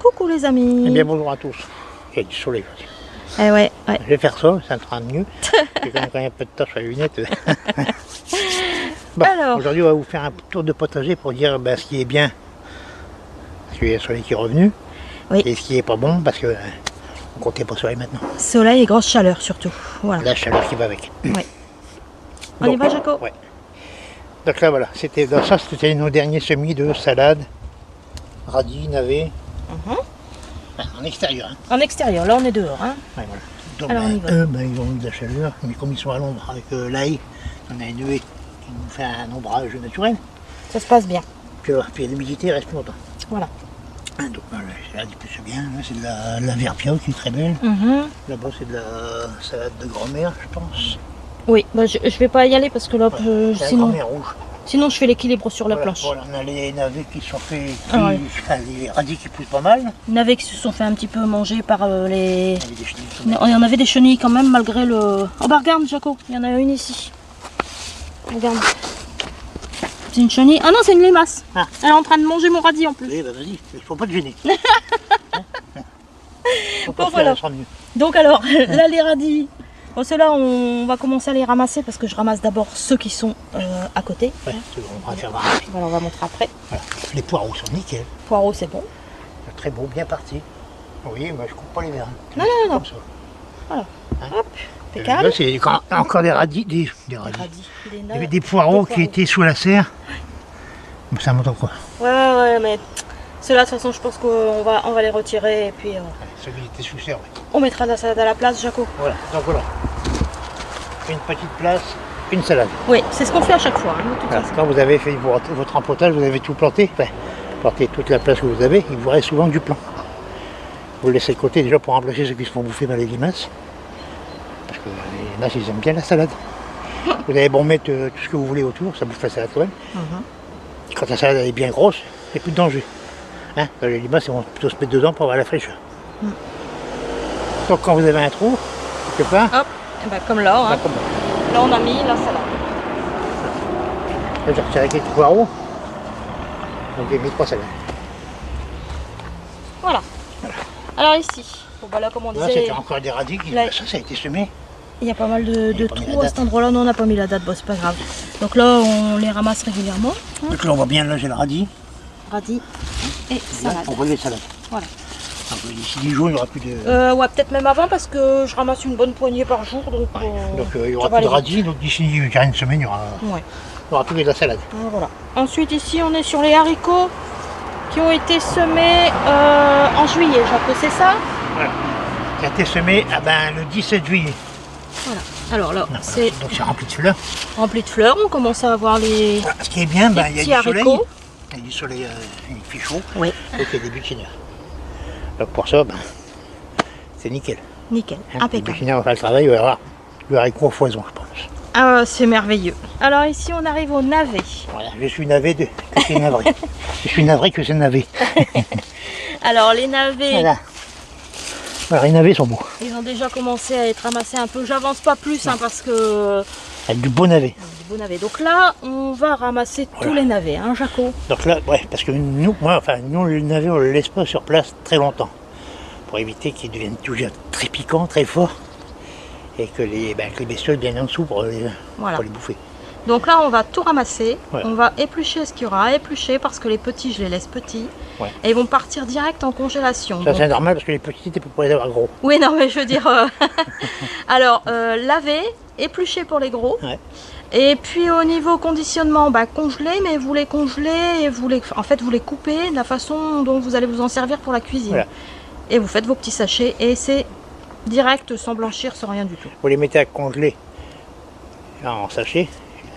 Coucou les amis. Eh bien bonjour à tous. Il y a du soleil. Eh ouais, ouais. Je vais faire ça, ça sera mieux. J'ai quand même un peu de temps sur les lunettes. Bon, Alors. aujourd'hui on va vous faire un tour de potager pour dire ce qui est bien, parce qu'il y a le soleil qui est revenu. Oui. Et ce qui est pas bon, parce que on comptait pas sur soleil maintenant. Soleil et grosse chaleur surtout. Voilà. La chaleur qui va avec. Ouais. On y va, Jaco? Ouais. Donc là voilà, c'était nos derniers semis de salade, radis, navets. En extérieur. Hein. En extérieur, là on est dehors. Hein. Ouais, voilà. Donc, alors on y va. Eux, ils ont eu de la chaleur, mais comme ils sont à l'ombre avec l'ail, on a une haie qui nous fait un ombrage naturel. Ça se passe bien. Puis l'humidité reste plus longtemps. Voilà. Donc la salade c'est bien, là, c'est de la verpia qui est très belle. Là-bas c'est de la salade de grand-mère, je pense. Oui, bah, je vais pas y aller parce que là, C'est la sinon, grand-mère rouge. sinon je fais l'équilibre sur la Voilà, planche. voilà, on a les navets qui sont faits, Ouais. les radis qui poussent pas mal. Navets qui se sont fait un petit peu manger par les... Il y avait des chenilles. Il y en avait des chenilles quand même malgré le... Oh bah regarde Jaco, il y en a une ici. Regarde. C'est une chenille. Ah non, c'est une limace. Ah. Elle est en train de manger mon radis en plus. Oui, bah vas-y, il faut pas te gêner. Faut Bon, pas voilà. faire, ça sera mieux. Donc alors, là les radis, bon ceux-là on va commencer à les ramasser parce que je ramasse d'abord ceux qui sont à côté. Ouais, c'est bon, on va faire marrer. Voilà, on va montrer après. Voilà. Les poireaux sont nickel. Poireaux c'est bon. Très beau, bien parti. Oui, moi je coupe pas les verres. Non, non, non. Comme ça. Voilà. Hein. Hop, Là, impeccable. c'est encore des radis. Des radis. Radis. Il y avait des poireaux qui étaient sous la serre. Ça monte quoi. Ouais, mais ceux-là de toute façon je pense qu'on va les retirer et puis Celui qui était sous serre, ouais. on mettra de la salade à la place, Jaco. Voilà, donc voilà. Une petite place, une salade. Oui, c'est ce qu'on fait à chaque fois. Hein, de toute Voilà. façon. Quand vous avez fait votre empotage, vous avez tout planté. Enfin, plantez toute la place que vous avez, il vous reste souvent du plan. Vous le laissez de côté déjà pour remplacer ceux qui se font bouffer par les limaces. Parce que les limaces, ils aiment bien la salade. Vous avez bon mettre tout ce que vous voulez autour, ça bouffe la salade quand même. Quand la salade elle est bien grosse, il n'y a plus de danger. Hein, les limaces ils vont plutôt se mettre dedans pour avoir la fraîcheur. Donc quand vous avez un trou, quelque part, Hop, et ben, comme là, hein. comme là. Là on a mis la salade. Là j'ai retiré quelques poireaux, donc j'ai mis 3 salades. Voilà. Alors ici, bon, bah là comme on Là disait, c'était encore des radis, là- ça a été semé. il y a pas mal de pas mis la trous à date. cet endroit-là. Non, on n'a pas mis la date, bon c'est pas grave. Donc là on les ramasse régulièrement. Donc là on voit bien, là j'ai le radis, Radis et là salade. on voit les salades. Voilà. Donc d'ici 10 jours il n'y aura plus de... Ouais, peut-être même avant parce que je ramasse une bonne poignée par jour. Donc, Donc il n'y ça aura va plus de aller radis, donc d'ici une semaine il y Ouais. aura plus que de la salade. Voilà. Ensuite ici on est sur les haricots qui ont été semés en juillet, Jaco, c'est ça? Voilà. Ça a été semé le 17 juillet. Voilà. Alors là, Donc c'est c'est rempli de fleurs. rempli de fleurs. On commence à avoir les Voilà. Ce qui est bien, il y a petits du soleil. haricots. Il y a du soleil, il fait chaud. Oui. Donc il y a des butineurs. Donc pour ça, c'est nickel. Nickel, Hein. Les impeccable. butineurs vont faire le travail, il va y avoir du haricot au foison, je pense. Ah, c'est merveilleux. Alors ici on arrive au navet. Voilà, je suis navré que c'est navré. Je suis navré que c'est navé. Alors les navets, Voilà. Alors les navets sont beaux. ils ont déjà commencé à être ramassés un peu. J'avance pas plus hein, parce que Avec du beau navet. du beau navet. Donc là on va ramasser tous les navets, hein, Jaco. Donc là, ouais, parce que nous, le navet, on ne le laisse pas sur place très longtemps. Pour éviter qu'il devienne toujours très piquant, très fort. Et que les bestioles viennent en dessous pour les bouffer. Donc là on va tout ramasser. Ouais. On va éplucher ce qu'il y aura à éplucher parce que les petits je les laisse petits. Ouais. Et ils vont partir direct en congélation. Ça Donc- c'est normal parce que les petits, tu peux pas les avoir gros. Oui, non, mais je veux dire. Alors, laver, éplucher pour les gros. Ouais. Et puis au niveau conditionnement, congeler, mais vous les congelez et vous les coupez de la façon dont vous allez vous en servir pour la cuisine. Voilà. Et vous faites vos petits sachets et c'est direct, sans blanchir, sans rien du tout. Vous les mettez à congeler en sachet.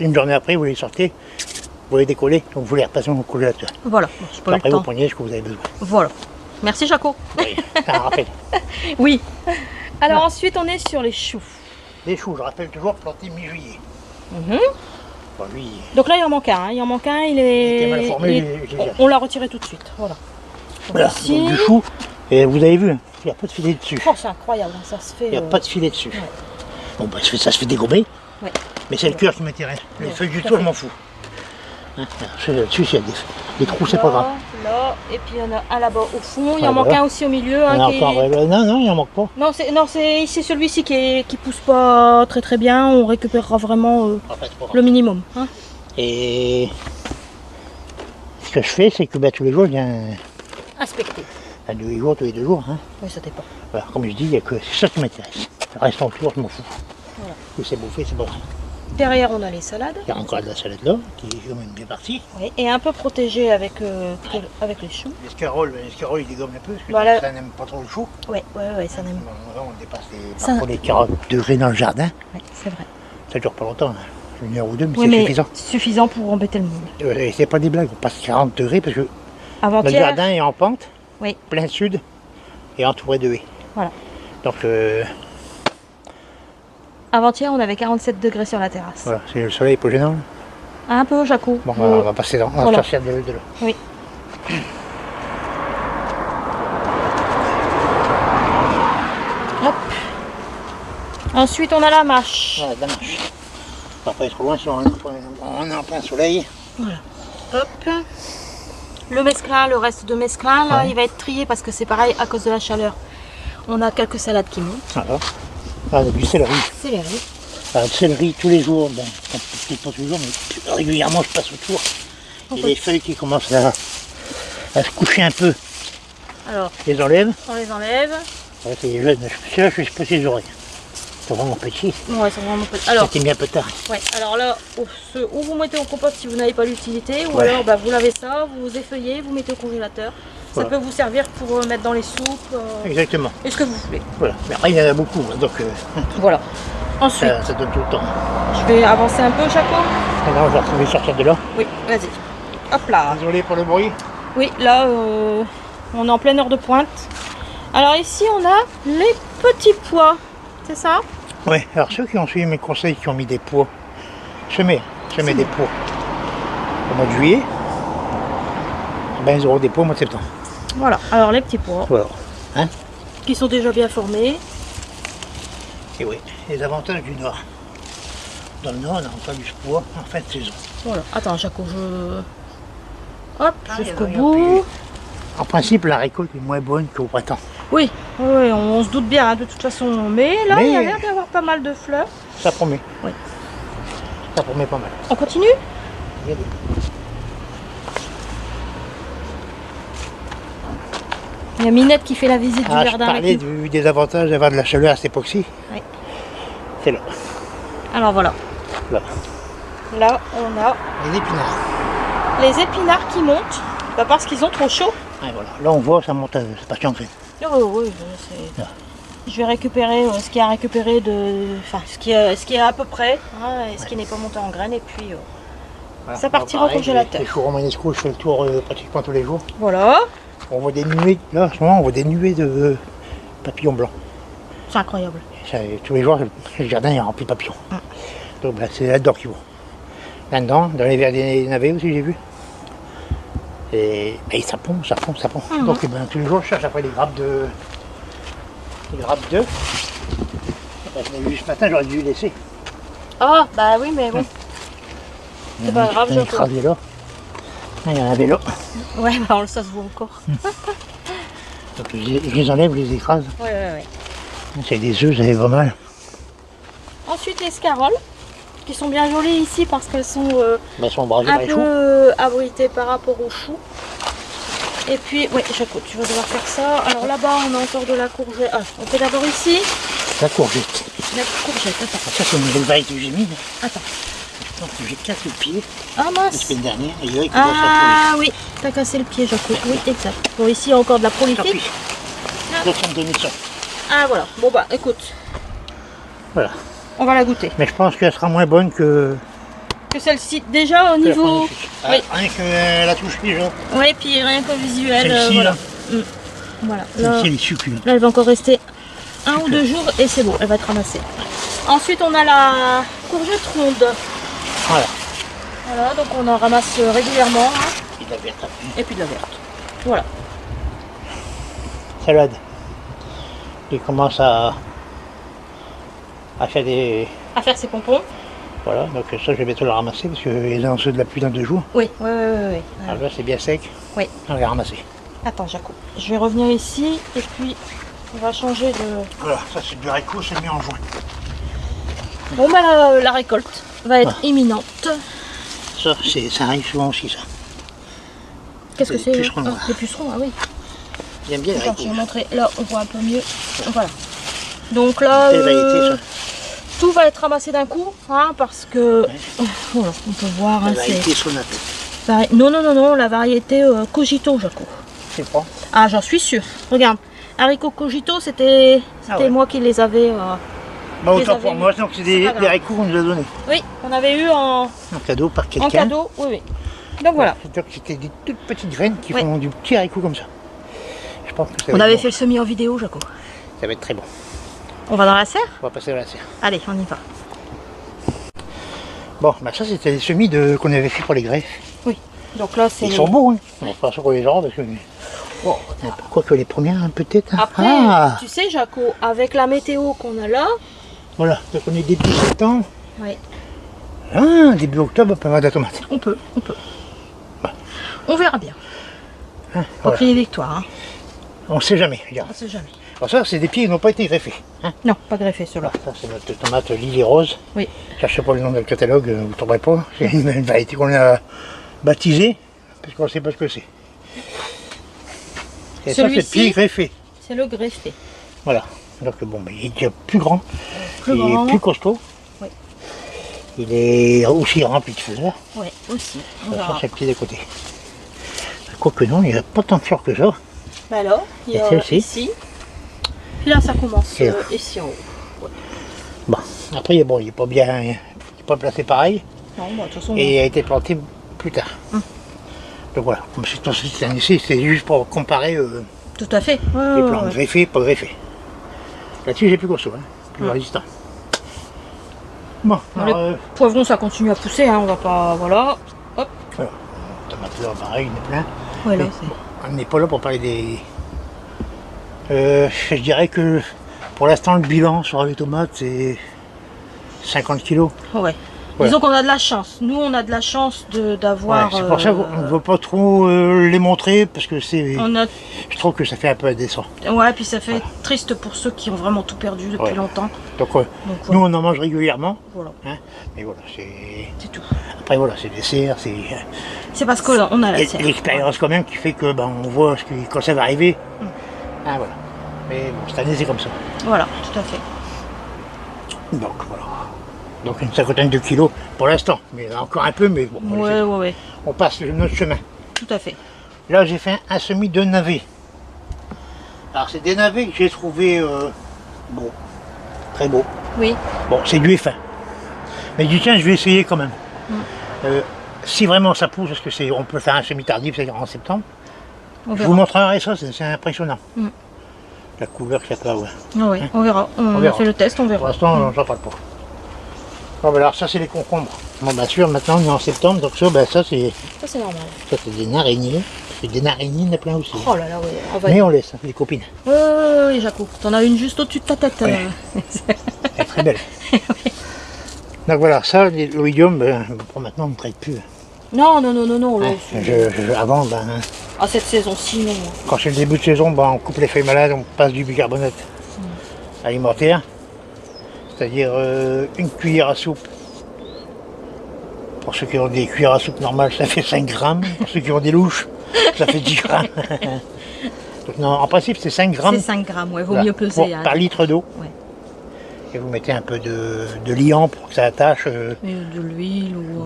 Une journée après, vous les sortez, vous les décollez, donc vous les repassez au congélateur. Voilà, bon, j'ai pas eu Après, le vous temps. prenez ce que vous avez besoin. Voilà. Merci Jaco. Oui, c'est un rappel. Oui. Alors ensuite, on est sur les choux. Les choux, je rappelle toujours, plantés mi-juillet. Bon, lui, Donc là, il en manque un. Il en manque un, il était est. mal formé, il- je l'ai déjà. on l'a retiré tout de suite. Voilà. Donc voilà, ici. donc du chou, et vous avez vu, il n'y a pas de filet dessus. Oh, c'est incroyable, hein, ça se fait. Il n'y a pas de filet dessus. ouais. Bon, ça se fait dégommer, Ouais. mais c'est le cœur qui m'intéresse. Les Ouais, feuilles du tout à tout, je fait. m'en fous. Hein, là-dessus, s'il y a des trous, c'est pas grave. là, et puis il y en a un là-bas au fond. Il en Ouais, manque voilà. un aussi au milieu. Il y en a Qui est- encore, ouais, non, non, il en manque pas. Non, c'est celui-ci qui pousse pas très bien. On récupérera vraiment En fait, c'est pas grave. le minimum. Hein. Et ce que je fais, c'est que tous les jours, je viens Inspecter. tous les jours, tous les 2 jours. Hein. Oui, ça dépend. Voilà, comme je dis, il y a que c'est ça qui m'intéresse. Le reste autour, je m'en fous. Voilà. Si c'est bouffé, c'est pas grave. Derrière, on a les salades. Il y a encore de la salade là, qui est quand même bien partie. Oui, et un peu protégé avec les choux. L'escarole, il dégomme un peu, parce que Voilà. ça n'aime pas trop le chou. Ouais, ça n'aime. Là, on dépasse Ça- parfois les 40 degrés dans le jardin. Ouais, c'est vrai. Ça dure pas longtemps, hein. 1 heure ou 2, mais Oui, c'est mais suffisant. suffisant pour embêter le monde. Et c'est pas des blagues, on passe 40 degrés parce que notre Avant-hier, jardin est en pente, oui, plein sud, et entouré de haies. voilà. Donc Avant-hier, on avait 47 degrés sur la terrasse. voilà, c'est le soleil pas gênant. Là. Un peu, Jaco. Bon, on va passer dans, on va Voilà. sortir de là. Oui. Hop. Ensuite, on a la mâche. Voilà, la marche. On va pas être trop loin, sinon on est en plein soleil. Hop. Le mesclin, le reste de mesclin, là, Ouais. il va être trié parce que c'est pareil à cause de la chaleur. On a quelques salades qui montent. Voilà. Ah, du céleri. Céleri. Alors, le céleri tous les jours, bon, peut-être pas tous les jours, mais régulièrement je passe autour. Et les feuilles qui commencent à se coucher un peu, Alors, je les enlève. on les enlève. Voilà, c'est les jeunes. Celui-là, je suis petit les oreilles. C'est vraiment petit. Ouais, c'est vraiment petit. Alors, C'était bien peu tard. ouais, alors là, ou vous mettez en compote si vous n'avez pas l'utilité, ou Ouais. alors vous lavez ça, vous effeuillez, vous mettez au congélateur. Ça Voilà. peut vous servir pour mettre dans les soupes Exactement. et ce que vous voulez. Voilà. Mais après, il y en a beaucoup, hein, donc Voilà. Ensuite, ça donne tout le temps. je vais avancer un peu, Jaco. Maintenant, je vais sortir de là. Oui, vas-y. Hop là. Désolé pour le bruit. Oui, là, on est en pleine heure de pointe. Alors ici, on a les petits pois. C'est ça? Oui, alors ceux qui ont suivi mes conseils, qui ont mis des pois, semez des pois au mois de juillet, ben, ils auront des pois au mois de septembre. Voilà. Alors les petits pois, Voilà. Hein? qui sont déjà bien formés. Et oui, les avantages du Nord. Dans le Nord, on a encore du pois en fin de saison. Voilà. Attends, Jaco, je... Hop, jusqu'au il y a bout. En principe, la récolte est moins bonne qu'au printemps. Oui, oui, on se doute bien, hein, de toute façon. Mais là, il y a Mais- l'air d'y avoir pas mal de fleurs. Ça promet. Oui. Ça promet pas mal. On continue? Regardez. Il y a Minette qui fait la visite du Ah, je jardin avec parlais nous. des avantages d'avoir de la chaleur à cette époque-ci. Oui. C'est là. Alors voilà. Là. Là, on a Les épinards. les épinards qui montent. Parce qu'ils ont trop chaud. Ah, voilà. Là, on voit, ça monte, c'est parti en graine. Oh, oui, c'est... Là. Je vais récupérer ce qui a récupéré de... Enfin, ce qui est à peu près, hein, et ce qui n'est pas monté en graines. Et puis, Voilà. ça partira au Pareil, congélateur. Les choux romanesco, je fais le tour pratiquement tous les jours. voilà. On voit des nuées, là, en ce moment, on voit des nuées de papillons blancs. C'est incroyable. Tous les jours, le jardin est rempli de papillons. Donc, ben, c'est là-dedans qu'ils vont. Là-dedans, dans les verres des navets aussi, j'ai vu. Et ben, ça pond. Donc, ben, tous les jours, je cherche après les grappes de. Les grappes d'œufs. Ben, je l'ai vu ce matin, j'aurais dû les laisser. Ah, bah oui, mais bon. C'est pas grave, J'en ai je écrasé là. Ah, il y en avait là. Ouais, bah ça se voit encore. Donc, je les enlève, je les écrase. Ouais. C'est des œufs, j'avais pas mal. Ensuite, les scaroles, qui sont bien jolies ici parce qu'elles sont Ben, elles sont brasées un par les choux. peu abritées par rapport aux choux. Et puis, oui, Jaco, tu vas devoir faire ça. Alors là-bas, on a encore de la courgette. Ah, on fait d'abord ici. La courgette. La courgette, attends. Ça, c'est une nouvelle variété que j'ai mise. Attends. Je pense que j'ai cassé le pied Ah la mince. semaine dernière. Et il y a qui doit Ah oui, t'as cassé le pied, Jaco. Oui, exact. Bon, ici, il y a encore de la Tant pis. prolifique. D'autres sont donnés ça. Ah voilà. Bon bah, écoute, Voilà. on va la goûter. Mais je pense qu'elle sera moins bonne que Que celle-ci, déjà au la niveau... première. Ah, Oui. rien que la touche pigeon. Oui, puis rien qu'au visuel, Celle-ci, voilà. là. Voilà. Là, Celle-ci, elle est succulente. là, elle va encore rester 1 ou 2 jours et c'est bon, elle va être ramassée. Ensuite, on a la courgette ronde. Voilà. Voilà, donc on en ramasse régulièrement. Hein, Et de la verte après. et puis de la verte. Voilà. Salade. Il commence à faire des... À faire ses pompons. Voilà, donc ça je vais bientôt le ramasser parce qu'il est en dessous de la pluie dans 2 jours. Oui. Alors là c'est bien sec. Oui. On va les ramasser. Attends, Jaco. Je vais revenir ici et puis on va changer de... Voilà, ça c'est du haricot, c'est mis en juin. Bon, bah la récolte va être imminente. Ça, ça arrive souvent aussi, ça. Qu'est-ce que Les c'est? pucerons, Ah, voilà. les pucerons, ah oui. J'aime bien les Attends, je haricots. vais montrer. Là, on voit un peu mieux. Voilà. Donc là, Quelle variété, ça? tout va être ramassé d'un coup, hein, parce que... Voilà, on peut voir, La hein, variété c'est... Sonate. Non, non, non, non, la variété Cogito, Jaco. C'est pas. Ah, j'en suis sûre. Regarde, haricots Cogito, c'était ouais. moi qui les avais... Bah, les autant avais pour mis. moi, donc c'est C'est des pas grave. haricots qu'on nous a donnés. Oui, on avait eu en cadeau par quelqu'un. cadeau, oui, oui. Donc voilà. Donc c'était des toutes petites graines qui Ouais. font du petit haricot comme ça. Je pense que ça On va avait être fait le semis en vidéo, Jaco. bon. Ça va être très bon. On va dans la serre? On va passer à la serre. Allez, on y va. Bon, bah ça c'était les semis qu'on avait fait pour les greffes. Oui. Donc là, c'est... Ils sont beaux, hein. On va pas sur les gens parce que... Oh, quoi que les premières, hein, peut-être. Hein. Après, Ah, tu sais, Jaco, avec la météo qu'on a là... voilà, donc on est début septembre. Oui. Ah, début octobre, on peut avoir de la tomate. On peut, on peut. On verra bien. Hein, Faut voilà. crier victoire, hein. On sait jamais, regarde. On sait jamais. Alors ça, c'est des pieds qui n'ont pas été greffés. Hein. Non, pas greffé ceux-là. Ça, c'est notre tomate Lily Rose. Oui. Cherchez pas le nom dans le catalogue, vous ne trouverez pas. C'est une variété qu'on a baptisée, parce qu'on ne sait pas ce que c'est. Et ça, c'est le Celui-ci, pied greffé. c'est le greffé. Voilà. Donc bon, mais il est déjà plus grand, Plus il grand. est plus costaud. Oui. Il est aussi rempli de fleurs. Oui, aussi. On Ça, verra. c'est le pied des côtés. Quoique non, il n'y a pas tant de fleurs que ça. Bah alors, il y Et a celle-ci. ici. Puis là, ça commence Et là. ici en haut. Bon, après, bon, il n'est pas bien, il est pas placé pareil. Non, bah, de toute façon, Et il a été planté plus tard. Donc voilà, comme c'est un essai, c'est juste pour comparer tout à fait. Ouais, les ouais, plants ouais. greffés, pas greffés. Là-dessus, j'ai plus costaud, hein, plus résistant. Bon, Allez. alors, Poivron, ça continue à pousser, hein. On va pas... Voilà. Hop. voilà. Tomate là, pareil, il y en a plein. Ouais, là, Mais c'est... on n'est pas là pour parler des... je dirais que pour l'instant, le bilan sur les tomates, c'est 50 kilos. Ouais. Voilà. Disons qu'on a de la chance. Nous, on a de la chance d'avoir... Ouais, c'est pour ça qu'on ne veut pas trop les montrer, parce que c'est... On a... Je trouve que ça fait un peu indécent. Ouais, puis ça fait triste pour ceux qui ont vraiment tout perdu depuis Ouais. longtemps. Donc, Donc, nous, voilà. on en mange régulièrement. Voilà. Hein, mais voilà, c'est... C'est tout. Après, voilà, c'est des serres, c'est... C'est parce qu'on a la Il y serre. a l'expérience quand même qui fait que ben, on voit quand ça va arriver. Ah, voilà. Mais bon, cette année, c'est comme ça. Voilà, tout à fait. Donc, voilà. Donc, une cinquantaine de kilos pour l'instant. Mais il y en a encore un peu, mais bon, Ouais, ouais, ouais. on passe notre chemin. Tout à fait. Là, j'ai fait un semis de navets. Alors, c'est des navets que j'ai trouvé beaux. Très beaux. Oui. Bon, c'est du F1. Mais du tiens, je vais essayer quand même. Si vraiment ça pousse, parce que on peut faire un semis tardif, c'est-à-dire en septembre. On Je verra. vous montrerai ça, c'est impressionnant. Mm. La couleur qu'il y a pas, ouais. Ah ouais, on verra. On verra. fait le test, on Pour verra. l'instant, j'en parle pas. Bon, ben alors ça, c'est les concombres. Bon, bien sûr, maintenant, on est en septembre, donc ça, ben, ça c'est Ça, c'est normal. des araignées. C'est des araignées, il y en a plein aussi. Oh là là, ouais. On va... Mais on laisse, hein, les copines. Ouais, Jaco. T'en as une juste au-dessus de ta tête. Ouais. Elle est très belle. Donc voilà, ça, l'oïdium, ben, pour maintenant, on ne traite plus. Non, non, non, non, non. Hein, avant, ben, À cette saison-ci, non. quand c'est le début de saison, ben, on coupe les feuilles malades, on passe du bicarbonate alimentaire. C'est-à-dire une cuillère à soupe. Pour ceux qui ont des cuillères à soupe normales, ça fait 5 grammes. Pour ceux qui ont des louches, ça fait 10 grammes. Donc, non, en principe, c'est 5 grammes C'est 5 grammes, ouais. Vaut voilà, mieux peser. Hein. par litre d'eau. Ouais. Et vous mettez un peu de liant pour que ça attache. Mais de l'huile ou...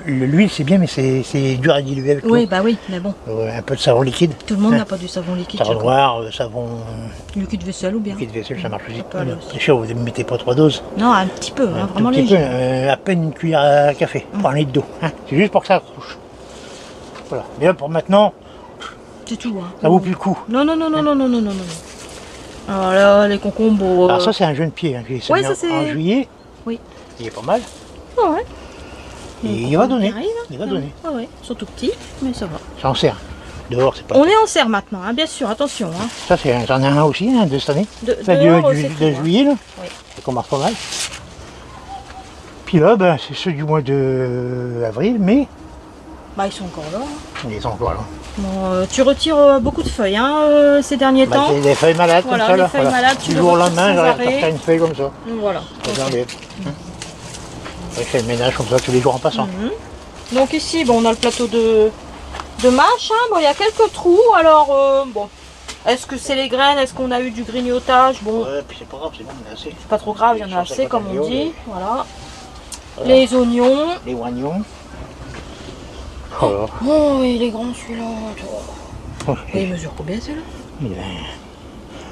L'huile, c'est bien, mais c'est dur à diluer avec l'eau. Oui, bah oui, mais bon. Un peu de savon liquide. Tout le monde Hein. n'a pas du savon liquide. Savon Jaco. noir, savon Liquide vaisselle ou bien. liquide vaisselle, ça marche aussi. Ça peut aller aussi. C'est sûr, vous ne mettez pas 3 doses. Non, un petit peu, hein, Un vraiment tout petit léger. peu, à peine une cuillère à café pour un litre d'eau. Hein. C'est juste pour que ça accroche. Voilà. Mais là, pour maintenant, C'est tout. Hein. ça vaut plus le coup. Non, non, non, non, non, non, non, non, non. Alors là, les concombres... Alors ça, c'est un jeune pied. Hein, que j'ai semé Ouais, ça, c'est- en juillet. Oui. Il est pas mal. Ah ouais. Et Les il va concombres donner. qui arrivent, hein. Il va donner. Ah ouais, ils sont tout petits, mais ça va. Ça en sert. Dehors, c'est pas. On est en serre maintenant, hein, bien sûr, attention. Hein. Ça, j'en ai un aussi hein, de cette année. Ça, Dehors, c'est de tout, hein. juillet, là. Oui. Ça commence pas mal. Puis là, ben, c'est ceux du mois de avril, mais Bah, ils sont encore là. Hein. ils sont encore là. Bon, tu retires beaucoup de feuilles ces derniers Bah, temps. c'est des feuilles malades Voilà, comme ça les là. feuilles malades, tu du les jour au retires lendemain, sans j'aurais arrêt. sorti une feuille comme ça. Voilà. Je ok. j'enlève. Je fais le ménage comme ça tous les jours en passant. Mhm. Donc ici, bon, on a le plateau de mâche. Bon, il y a quelques trous. Alors, bon, est-ce que c'est les graines? Est-ce qu'on a eu du grignotage? Bon, Ouais, puis c'est pas grave, c'est bon, on a assez. c'est pas trop grave, il y en a assez, comme on dit. Voilà. Voilà. Les oignons. Les oignons. Voilà. Oh, il est grand celui-là. Oh, Et il mesure combien celui-là?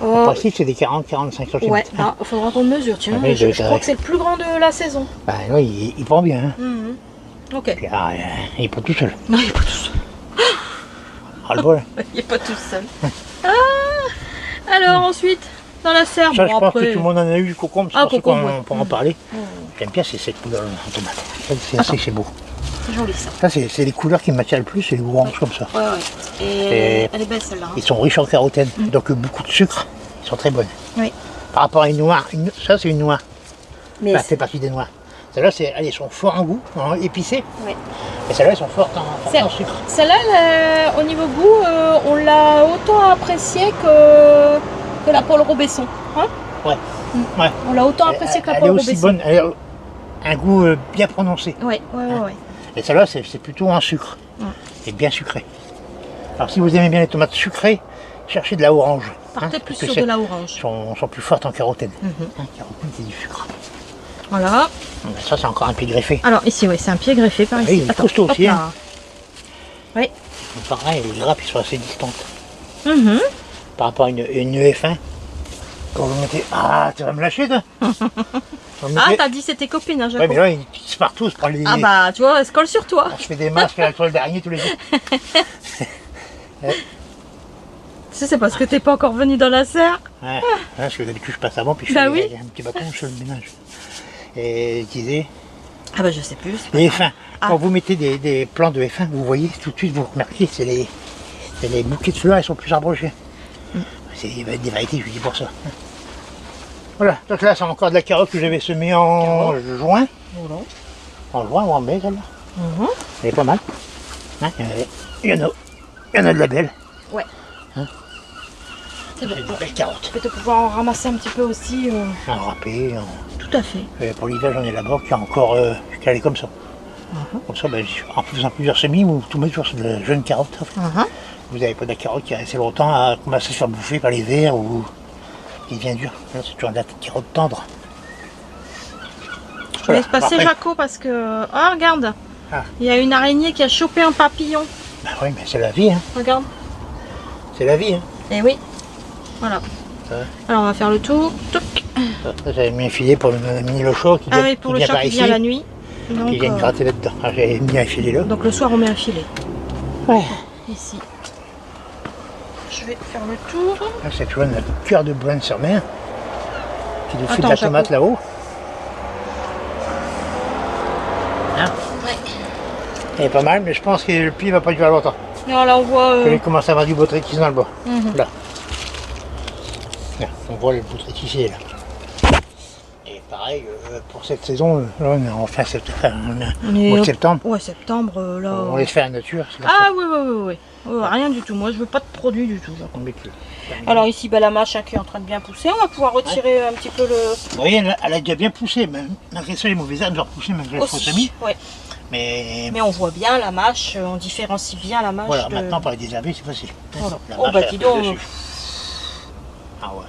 En principe, c'est des 40-45 cm. Ouais, il faudra qu'on mesure. Tiens, Ah oui, je c'est crois vrai. que c'est le plus grand de la saison. Bah, oui, il prend bien. Hein. Mhm. Ok. Puis, il est pas tout seul. Non, il est pas tout seul. Ah, le bol. Il est pas tout seul. Alors ensuite, dans la serre, Ça, bon, je pense après... que tout le monde en a eu du concombre. C'est Ah, pour ça concombre, qu'on ouais. peut en parler. Mhm. J'aime bien cette couleur en tomate. C'est beau. Joli ça. Ça, c'est les couleurs qui m'attirent le plus, c'est les oranges comme ça. Ouais, ouais. Et elle est belle celle-là. Ils sont riches en carotène, donc beaucoup de sucre. Ils sont très bonnes. Oui. Par rapport à une noix, ça c'est une noix. Mais Enfin, c'est partie des noix. Celles-là, elles sont fortes en goût, en épicé. Oui. Et celles-là, elles sont fortes en sucre. Celle-là, au niveau goût, on l'a autant appréciée que la Paul Robesson. Hein? Ouais. Ouais. On l'a autant appréciée que la Elle est Paul aussi Robesson. bonne, elle a un goût bien prononcé. Ouais, ouais, ouais. Et celle-là, c'est plutôt en sucre. C'est bien sucré. Alors si vous aimez bien les tomates sucrées, cherchez de la orange. Partez plus parce que sur de la orange. sont plus fortes en carotène. Mhm. Carotène, c'est du sucre. Voilà. Ça, c'est encore un pied greffé. Alors ici, oui, c'est un pied greffé par ici. Oui, il est costaud hop aussi, là. hein. Oui. Pareil, les grappes, ils sont assez distantes. Mhm. Par rapport à une F1. Quand vous mettez... Ah, tu vas me lâcher, toi. Vous Ah, mettez- t'as dit c'était copine, hein, Ouais, Jaco. mais là, ils tissent partout, se prend les... Ah bah, tu vois, elle se colle sur toi. On se fait des masques à la toile d'araignée tous les jours. C'est parce que t'es pas encore venu dans la serre. Ouais, parce que d'habitude, je passe avant, puis je Bah fais oui. un petit bâton, je fais le ménage. Et je disais... Ah bah je sais plus. Les F1, Ah. quand vous mettez des plants de F1, vous voyez tout de suite, vous remarquez, c'est les bouquets de fleurs, ils sont plus rapprochés. C'est des variétés, je dis pour ça. Voilà, donc là, c'est encore de la carotte que j'avais semée en juin. Voilà. En juin ou en mai, celle-là. Mhm. Elle est pas mal. Hein, il y en a de la belle. Ouais. Hein. C'est bon. C'est une belle carotte. Peut-être pouvoir en ramasser un petit peu aussi. En râpé, Tout à fait. pour l'hiver, j'en ai là-bas qui est encore calé comme ça. Comme ça, en faisant plusieurs semis, vous tout mettre sur de la jeune carotte. En fait. Vous n'avez pas de la carotte qui est resté longtemps à commencer à se faire bouffer par les vers ou qui devient dur. Là, c'est toujours de la carotte tendre. Je laisse passer Après- Jaco parce que... Oh, regarde. Ah. Il y a une araignée qui a chopé un papillon. Bah oui, mais c'est la vie, hein. Regarde. C'est la vie, hein. Et oui. Voilà. Ouais. Alors on va faire le tour. Touc. Ça, j'avais mis un filet pour le mini le chat qui Ah vient, oui, pour qui le vient chat par qui ici, vient la nuit. Donc, qui vient gratter là-dedans. Alors, j'avais mis un filet là. donc le soir on met un filet. Ouais. Ici. Je vais faire le tour. Là, c'est toujours notre cœur de brune sur mer qui nous fait de Attends, la Jaco. tomate là-haut. Hein? Ouais. Elle est pas mal, mais je pense que le pied va pas durer longtemps. Non, là on voit... Il commence à avoir du botrytis dans le bois. Mhm. Là. Là, on voit le botrytis là. Et pareil, pour cette saison, là, on est en fin septembre, On est mois de au- septembre. Ouais, septembre, là... On laisse faire la nature. C'est comme Ah oui, oui, oui, oui. Rien du tout, moi je veux pas de produit du tout. Jaco. ça. On met plus. Alors ici, bah, la mâche qui est en train de bien pousser. On va pouvoir retirer un petit peu le... Vous voyez, elle a déjà bien poussé, malgré ça, les mauvaises herbes ont repoussé malgré le faux Aussi, semis. ouais. Mais Mais on voit bien la mâche, on différencie bien la mâche. voilà, de... maintenant pour les désherber, c'est facile. Voilà. La Oh mâche, bah elle dis pousse donc, dessus. Ah ouais,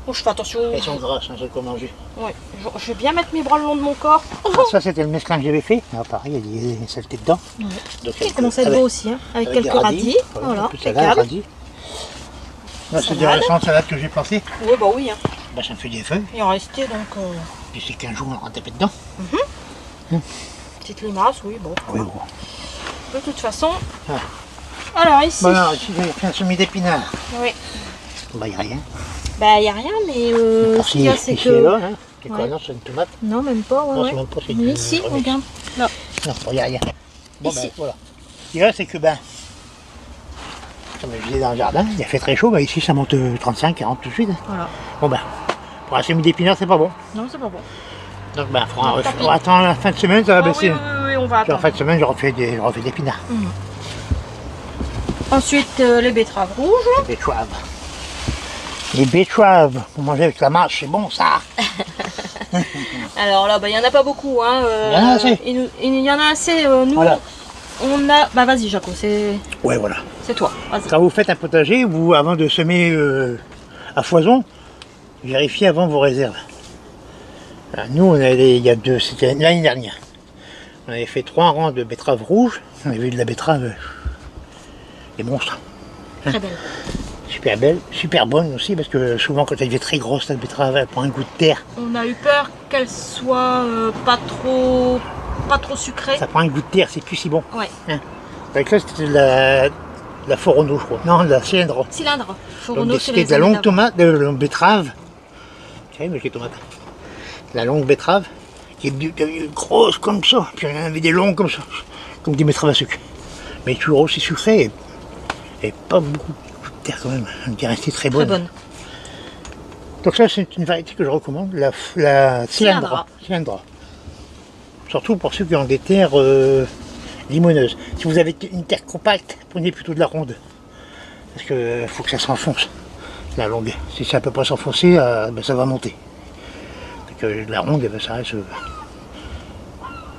oh, je fais attention. elles sont grasses, hein, c'est qu'on manger. Ouais. Je vais bien mettre mes bras le long de mon corps. Alors ça, c'était le mesclin que j'avais fait. Alors pareil, il y a des saletés dedans. Ouais. Donc, Il commence à être beau aussi, hein, avec des quelques radis. Voilà, Tout ça là, impeccable. radis. Là, c'est des Salade. récentes salades que j'ai plantées. Oui, bah oui, hein. Bah, ça me fait des feuilles. Il en restait donc Puis c'est 15 jours, on va taper dedans. petite limace, oui, bon. Oui, bon. De toute façon. Ah. Alors ici. Bon, alors, ici, j'ai fait un semis d'épinards. Oui. Bah, il n'y a rien. Bah il n'y a rien, mais ce qu'il y a, c'est ici et que. là, hein. C'est quoi, Ouais. non, c'est une tomate. Non, même pas, ouais. Non, ouais. c'est même pas, c'est Mais une ici, remix. regarde. Là. Non, il n'y a rien. Bon, Ici. ben, voilà. Ce qu'il y a, c'est que, ben, comme je disais dans le jardin, il a fait très chaud, ben, ici, ça monte 35, 40 tout de suite. Voilà. Bon, ben, pour un semis d'épinards, c'est pas bon. Non, c'est pas bon. Donc, ben, Non, tant pis. on attend la fin de semaine, ça va Ah, baisser. oui, oui, oui, on va Puis en attendre. fin de semaine, je refais d'épinards. Ensuite, les betteraves rouges. Les betteraves. Les betteraves, pour manger avec la mâche, c'est bon ça. Alors là, il n'y en a pas beaucoup. Hein, Il y en a assez. Il y en a assez. Nous, Voilà. on a... Bah vas-y Jaco, c'est Ouais, voilà. toi. Vas-y. Quand vous faites un potager, vous, avant de semer à foison, vérifiez avant vos réserves. Alors, nous, c'était l'année dernière. On avait fait 3 rangs de betteraves rouges. On avait eu de la betterave, des monstres. Très belle. Super belle, super bonne aussi, parce que souvent quand elle devient très grosse, la betterave, elle prend un goût de terre. On a eu peur qu'elle soit pas trop sucrée. Ça prend un goût de terre, c'est plus si bon. Ouais. Avec ça, c'était de la Forono, je crois. Non, de la cylindre. Cylindre. Donc Forono, c'est c'était les de la années longue d'avant. tomate, de la betterave. Tiens, mais j'ai tomate. La longue betterave, qui est grosse comme ça. Puis il y en avait des longues comme ça, comme des betteraves à sucre. Mais toujours aussi sucrée et pas beaucoup de terre quand même. Elle est restée très bonne. Très bonne. Donc ça, c'est une variété que je recommande, la cylindre. Cylindre. Surtout pour ceux qui ont des terres limoneuses. Si vous avez une terre compacte, prenez plutôt de la ronde. Parce qu'il faut que ça s'enfonce, la longue. Si ça ne peut pas s'enfoncer, ben ça va monter. Donc, la ronde, ben, ça reste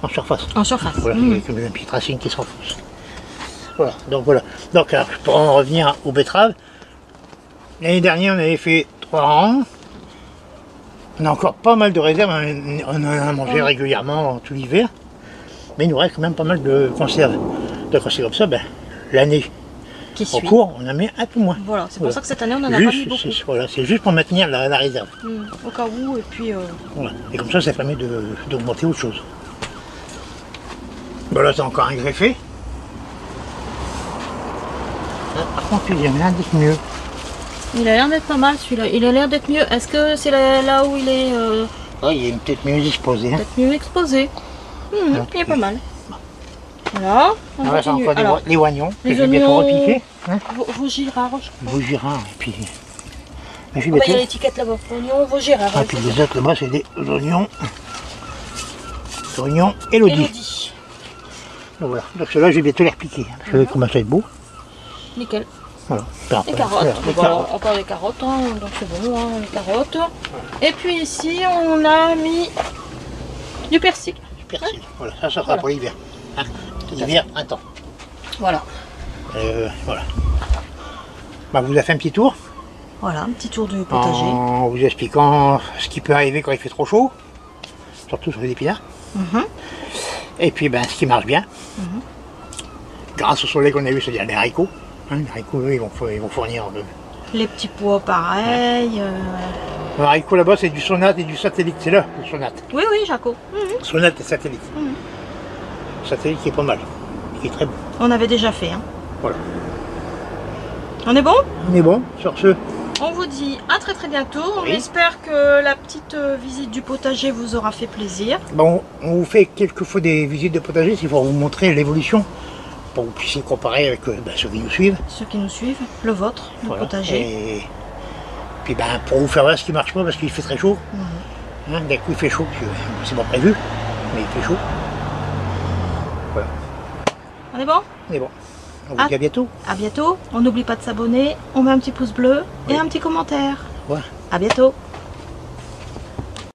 en surface. En surface. Voilà, il y a comme un petit tracing qui s'enfonce. Voilà, donc voilà. Donc alors, pour en revenir aux betteraves, l'année dernière on avait fait 3 rangs. On a encore pas mal de réserves, on en a mangé régulièrement tout l'hiver. Mais il nous reste quand même pas mal de conserves. Donc c'est comme ça, ben, l'année Qui en suit. cours, on a mis un peu moins. Voilà, c'est pour Voilà. ça que cette année on en a pas mis Juste, beaucoup. voilà, c'est juste pour maintenir la réserve. Au cas où, et puis... Voilà. Et comme ça permet d'augmenter autre chose. Voilà, c'est encore un greffé. Par contre, il y en a un d'être mieux. Il a l'air d'être pas mal celui-là. Il a l'air d'être mieux. Est-ce que c'est là où il est Oh, il est peut-être mieux disposé. Hein. peut-être mieux exposé? Il est pas mal. Voilà, on Alors là, c'est continue. encore Alors, les oignons que les je vais bientôt oignons- repiquer. Hein. vos girards, je crois. Vos girards, et puis je vais Oh, bah, il y a bientôt. l'étiquette là-bas. Oignons, vos girards. Et puis les autres là-bas, c'est des oignons. Oignons Elodie. Elodie. Donc voilà, donc ceux-là, je vais bientôt les repiquer. Parce que commence à être beau. Nickel. Voilà. Les carottes. Voilà, les Voilà, carottes. encore les carottes, hein, donc c'est bon, hein, les carottes. Et puis ici, on a mis du persil. Du persil. Voilà, ça sera Voilà. pour l'hiver. Hein. Hiver, printemps. Voilà. Voilà. Bah, vous avez fait un petit tour Voilà, un petit tour du potager. en vous expliquant ce qui peut arriver quand il fait trop chaud, surtout sur les épinards. Et puis ben, ce qui marche bien, grâce au soleil qu'on a eu, c'est-à-dire les haricots. Hein, les haricots, eux, ils vont fournir. Les petits pois, pareil. Le haricot là-bas, c'est du sonate et du satellite. C'est là, le sonate. Oui, oui, Jaco. Sonate et satellite. Satellite qui est pas mal, qui est très bon. On avait déjà fait. Hein. Voilà. On est bon? Mais bon, sur ce, On vous dit à très très bientôt. On Oui. espère que la petite visite du potager vous aura fait plaisir. bon, on vous fait quelquefois des visites de potager, c'est pour vous montrer l'évolution, pour que vous puissiez comparer avec ceux qui nous suivent. Ceux qui nous suivent, le vôtre, le Voilà. potager. Et puis ben, pour vous faire voir ce qui marche pas parce qu'il fait très chaud. Hein, d'un coup il fait chaud, parce que c'est pas prévu, mais il fait chaud. Voilà. On est bon? Mais bon, on vous Ah. dit à bientôt. À bientôt. On n'oublie pas de s'abonner. On met un petit pouce bleu et un petit commentaire. Voilà. À bientôt.